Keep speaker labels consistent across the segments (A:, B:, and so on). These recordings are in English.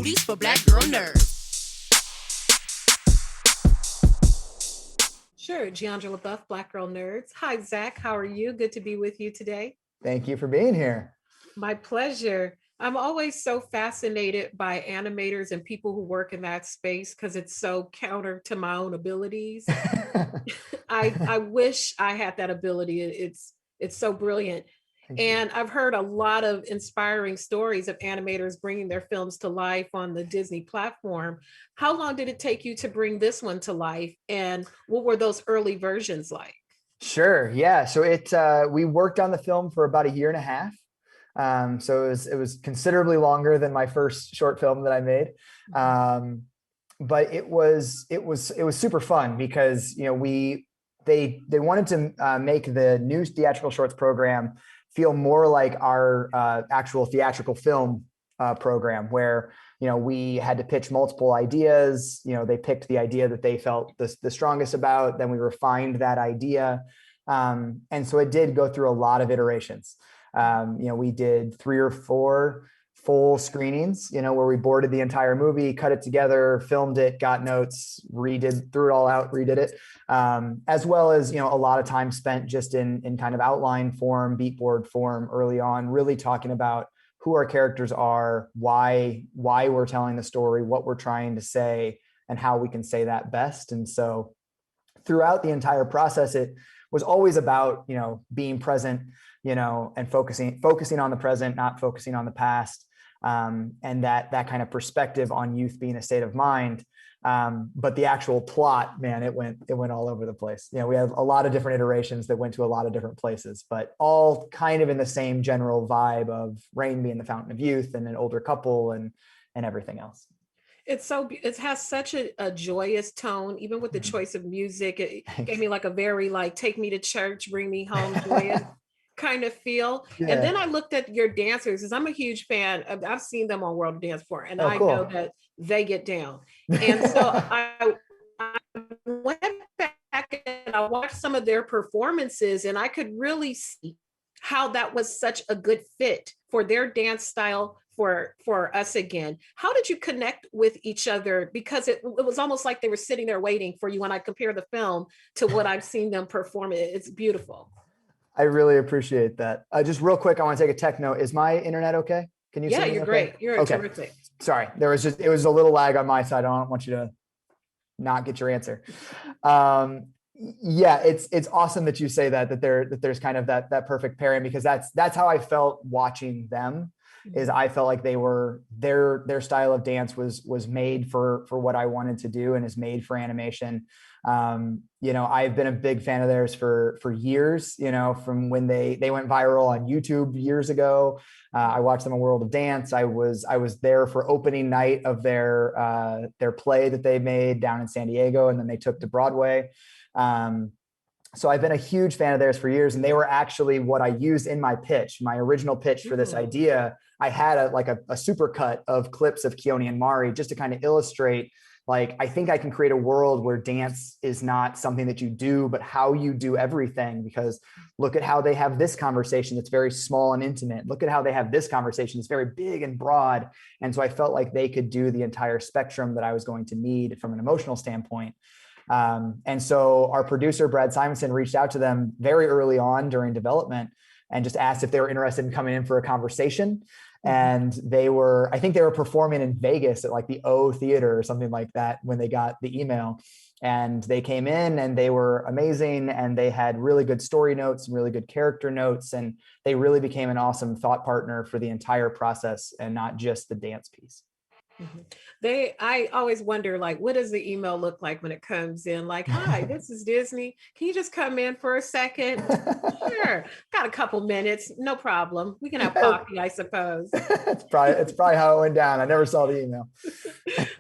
A: booties for black girl nerds.
B: Sure, Jeandra, LeBeauf, Black Girl Nerds. Hi, Zach. How are you? Good to be with you today.
C: Thank you for being here.
B: My pleasure. I'm always so fascinated by animators and people who work in that space because it's so counter to my own abilities. I wish I had that ability. It's so brilliant. And I've heard a lot of inspiring stories of animators bringing their films to life on the Disney platform. How long did it take you to bring this one to life? And what were those early versions like?
C: Sure. Yeah. So we worked on the film for about a year and a half. So it was considerably longer than my first short film that I made. But it was super fun because, they wanted to make the new theatrical shorts program feel more like our actual theatrical film program, where we had to pitch multiple ideas. They picked the idea that they felt the strongest about, then we refined that idea, and so it did go through a lot of iterations. We did 3 or 4 full screenings, where we boarded the entire movie, cut it together, filmed it, got notes, threw it all out, redid it, as well as, a lot of time spent just in kind of outline form, beat board form early on, really talking about who our characters are, why we're telling the story, what we're trying to say, and how we can say that best. And so throughout the entire process, it was always about, being present, and focusing on the present, not focusing on the past. And that kind of perspective on youth being a state of mind. But the actual plot, man, it went all over the place. We have a lot of different iterations that went to a lot of different places, but all kind of in the same general vibe of rain being the fountain of youth and an older couple and everything else.
B: It has such a joyous tone, even with the choice of music. It gave me like a very take me to church, bring me home joyous kind of feel. Yeah. And then I looked at your dancers because I'm a huge fan of, I've seen them on World of Dance before, and I know that they get down. And so I went back and I watched some of their performances, and I could really see how that was such a good fit for their dance style for us again. How did you connect with each other? Because it was almost like they were sitting there waiting for you when I compare the film to what I've seen them perform. It's beautiful.
C: I really appreciate that. Just real quick, I want to take a tech note. Is my internet okay? Can you see me?
B: Yeah, you're
C: okay?
B: Great. You're okay. Terrific.
C: Sorry, it was a little lag on my side. I don't want you to not get your answer. Yeah, it's awesome that you say that there's kind of that perfect pairing, because that's how I felt watching them. Is I felt like they were their style of dance was made for what I wanted to do and is made for animation. I've been a big fan of theirs for years, from when they went viral on YouTube years ago. I watched them on World of Dance. I was there for opening night of their play that they made down in San Diego, and then they took to Broadway. So I've been a huge fan of theirs for years, and they were actually what I used in my pitch, my original pitch for this idea. I had a super cut of clips of Keone and Mari just to kind of illustrate, I think I can create a world where dance is not something that you do, but how you do everything. Because look at how they have this conversation that's very small and intimate. Look at how they have this conversation that's very big and broad. And so I felt like they could do the entire spectrum that I was going to need from an emotional standpoint. And so our producer, Brad Simonson, reached out to them very early on during development and just asked if they were interested in coming in for a conversation. And I think they were performing in Vegas at the O Theater or something like that when they got the email. And they came in and they were amazing. And they had really good story notes and really good character notes. And they really became an awesome thought partner for the entire process and not just the dance piece.
B: I always wonder, what does the email look like when it comes in? Hi, this is Disney. Can you just come in for a second? Sure. Got a couple minutes. No problem. We can have coffee, I suppose.
C: It's probably how it went down. I never saw the email.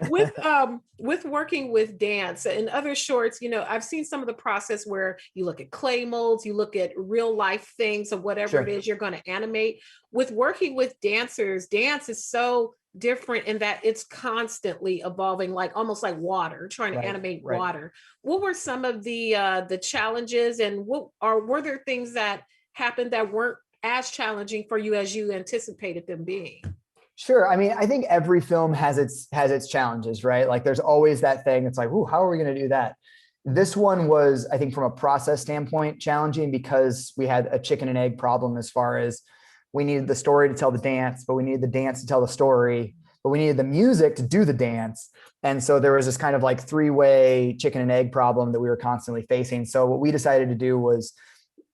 B: With working with dance and other shorts, I've seen some of the process where you look at clay molds, you look at real life things of whatever it is you're going to animate. With working with dancers, dance is so different in that it's constantly evolving, almost like water, trying to animate water. What were some of the challenges, and were there things that happened that weren't as challenging for you as you anticipated them being?
C: Sure. I mean, I think every film has its challenges, right? Like there's always that thing. It's like, ooh, how are we going to do that? This one was, I think, from a process standpoint, challenging because we had a chicken and egg problem as far as we needed the story to tell the dance, but we needed the dance to tell the story, but we needed the music to do the dance. And so there was this kind of like three-way chicken and egg problem that we were constantly facing. So what we decided to do was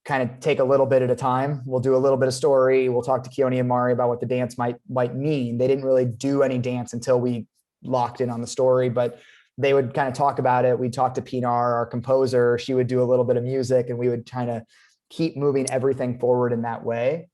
C: kind of take a little bit at a time. We'll do a little bit of story. We'll talk to Keone and Mari about what the dance might mean. They didn't really do any dance until we locked in on the story, but they would kind of talk about it. We'd talk to Pinar, our composer. She would do a little bit of music, and we would kind of keep moving everything forward in that way.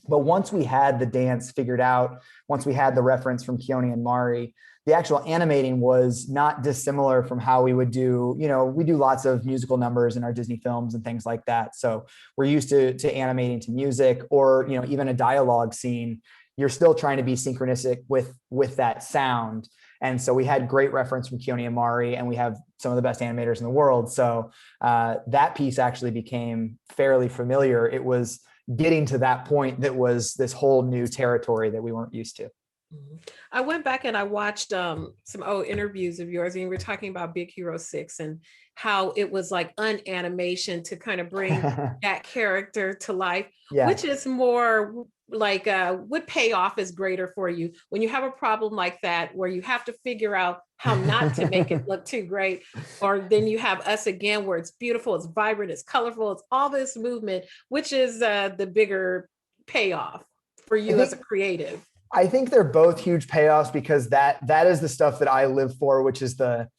C: But once we had the dance figured out, once we had the reference from Keone and Mari, the actual animating was not dissimilar from how we would do, we do lots of musical numbers in our Disney films and things like that. So we're used to animating to music, or, even a dialogue scene, you're still trying to be synchronistic with that sound. And so we had great reference from Keone and Mari, and we have some of the best animators in the world. So that piece actually became fairly familiar. It was getting to that point that was this whole new territory that we weren't used to.
B: I went back and I watched some old interviews of yours, and you were talking about Big Hero 6 and how it was like unanimation to kind of bring that character to life,
C: Yeah.
B: which is more like what payoff is greater for you when you have a problem like that where you have to figure out how not to make it look too great, or then you have Us Again where it's beautiful, it's vibrant, it's colorful, it's all this movement, which is the bigger payoff for you as a creative?
C: I think they're both huge payoffs, because that is the stuff that I live for, which is the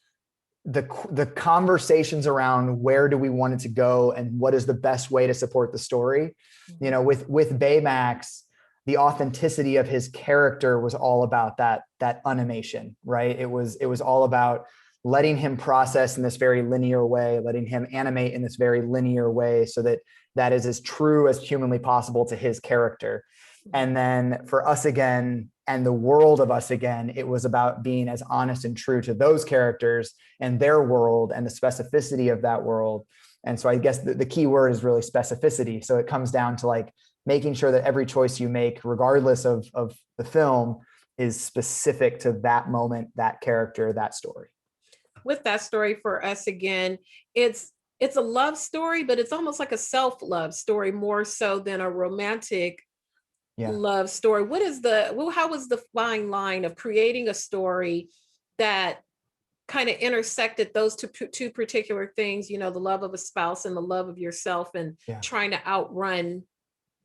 C: conversations around where do we want it to go and what is the best way to support the story. With Baymax, the authenticity of his character was all about that animation, right? It was all about letting him process in this very linear way, letting him animate in this very linear way, so that is as true as humanly possible to his character. And then for Us Again and the world of Us Again, it was about being as honest and true to those characters and their world and the specificity of that world. And so I guess the key word is really specificity. So it comes down to like making sure that every choice you make, regardless of the film, is specific to that moment, that character, that story.
B: With that story for Us Again, it's a love story, but it's almost like a self-love story more so than a romantic love story. How was the fine line of creating a story that kind of intersected those two particular things, the love of a spouse and the love of yourself, and trying to outrun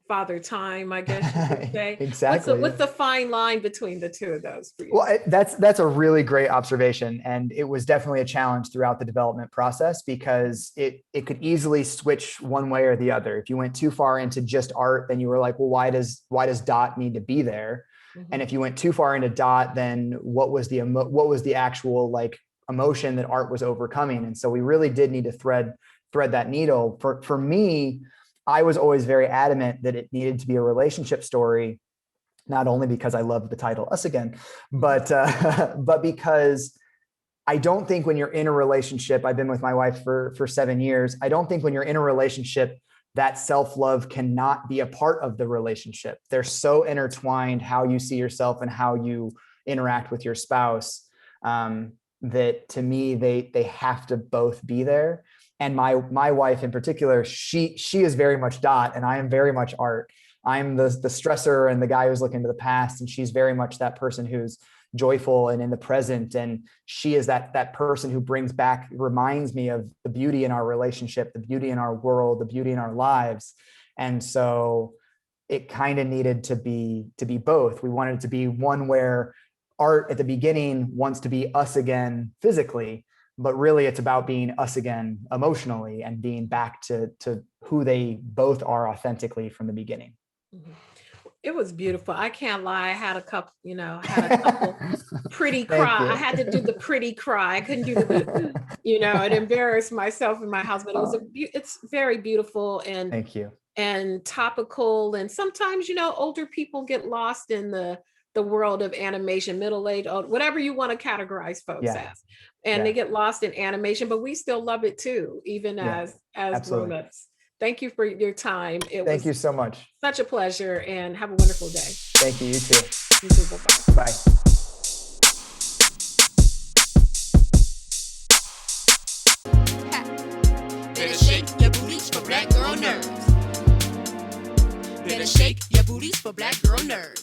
B: Father Time, I guess you could say.
C: Exactly.
B: What's the fine line between the two of those for you?
C: Well, that's a really great observation. And it was definitely a challenge throughout the development process, because it could easily switch one way or the other. If you went too far into just art, then you were like, well, why does Dot need to be there? Mm-hmm. And if you went too far into Dot, then what was the actual like emotion that art was overcoming? And so we really did need to thread that needle. For me, I was always very adamant that it needed to be a relationship story, not only because I loved the title Us Again, but because I don't think when you're in a relationship, I've been with my wife for 7 years. I don't think when you're in a relationship, that self-love cannot be a part of the relationship. They're so intertwined, how you see yourself and how you interact with your spouse, that to me, they have to both be there. And my wife in particular, she is very much Dot, and I am very much Art. I'm the stressor and the guy who's looking to the past, and she's very much that person who's joyful and in the present. And she is that person who reminds me of the beauty in our relationship, the beauty in our world, the beauty in our lives. And so it kind of needed to be both. We wanted it to be one where Art at the beginning wants to be Us Again physically, but really it's about being Us Again emotionally and being back to who they both are authentically from the beginning.
B: It was beautiful. I can't lie. I had a couple pretty cry. I had to do the pretty cry. I couldn't do the, it embarrassed myself and my husband. It's very beautiful and
C: thank you.
B: And topical. And sometimes, older people get lost in the world of animation, middle-aged, whatever you want to categorize folks as. And they get lost in animation, but we still love it too, even as grown-ups. Thank you for your time.
C: Thank you so much.
B: Such a pleasure, and have a wonderful day.
C: Thank you. You too.
B: You too. Bye-bye.
C: Bye.
A: Better shake your booties for black girl nerves. Better shake your booties for black girl nerves.